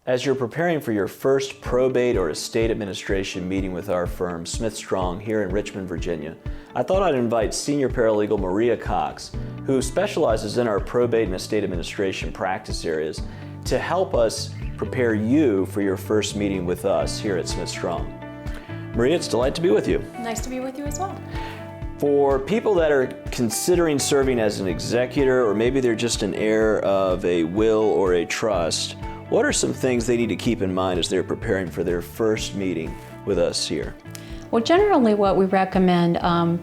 As you're preparing for your first probate or estate administration meeting with our firm, Smith Strong, here in Richmond, Virginia, I thought I'd invite Senior Paralegal Maria Cox, who specializes in our probate and estate administration practice areas, to help us prepare you for your first meeting with us here at Smith Strong. Maria, it's a delight to be with you. Nice to be with you as well. For people that are considering serving as an executor, or maybe they're just an heir of a will or a trust, what are some things they need to keep in mind as they're preparing for their first meeting with us here? Well, generally what we recommend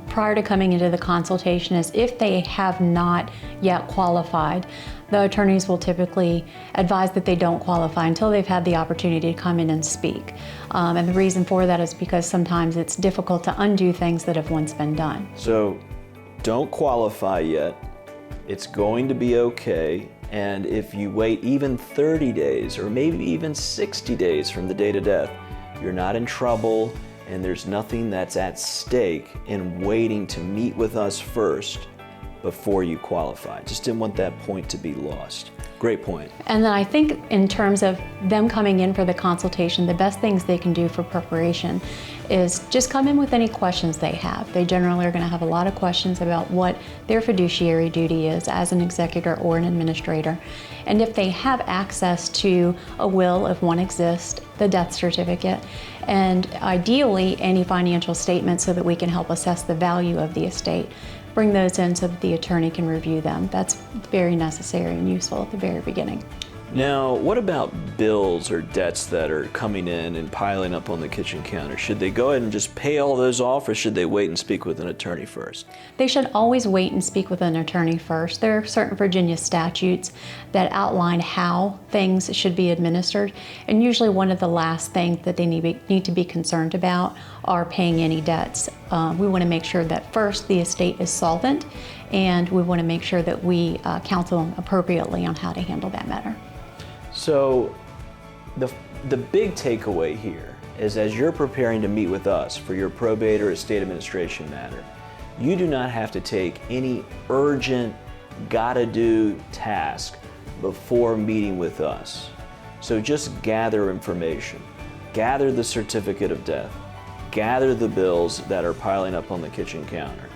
prior to coming into the consultation is if they have not yet qualified, the attorneys will typically advise that they don't qualify until they've had the opportunity to come in and speak. And the reason for that is because sometimes it's difficult to undo things that have once been done. So don't qualify yet. It's going to be okay. And if you wait even 30 days or maybe even 60 days from the date of death, you're not in trouble, and there's nothing that's at stake in waiting to meet with us first before you qualify. Just didn't want that point to be lost. Great point. And then I think in terms of them coming in for the consultation, the best things they can do for preparation is just come in with any questions they have. They generally are going to have a lot of questions about what their fiduciary duty is as an executor or an administrator. And if they have access to a will, if one exists, the death certificate, and ideally any financial statements so that we can help assess the value of the estate, bring those in so that the attorney can review them. That's very necessary and useful at the very beginning. Now, what about bills or debts that are coming in and piling up on the kitchen counter? Should they go ahead and just pay all those off, or should they wait and speak with an attorney first? They should always wait and speak with an attorney first. There are certain Virginia statutes that outline how things should be administered, and usually one of the last things that they need to be concerned about are paying any debts. We want to make sure that first the estate is solvent, and we want to make sure that we counsel them appropriately on how to handle that matter. So the big takeaway here is, as you're preparing to meet with us for your probate or estate administration matter, you do not have to take any urgent, gotta-do task before meeting with us. So just gather information, gather the certificate of death, gather the bills that are piling up on the kitchen counter.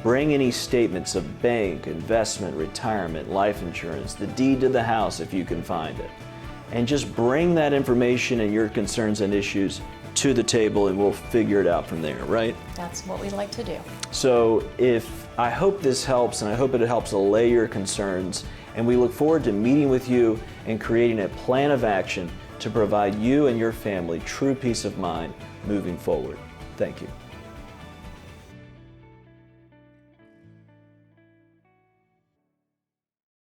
Bring any statements of bank, investment, retirement, life insurance, the deed to the house if you can find it. And just bring that information and your concerns and issues to the table, and we'll figure it out from there, right? That's what we like to do. So I hope this helps, and I hope it helps allay your concerns, and we look forward to meeting with you and creating a plan of action to provide you and your family true peace of mind moving forward. Thank you.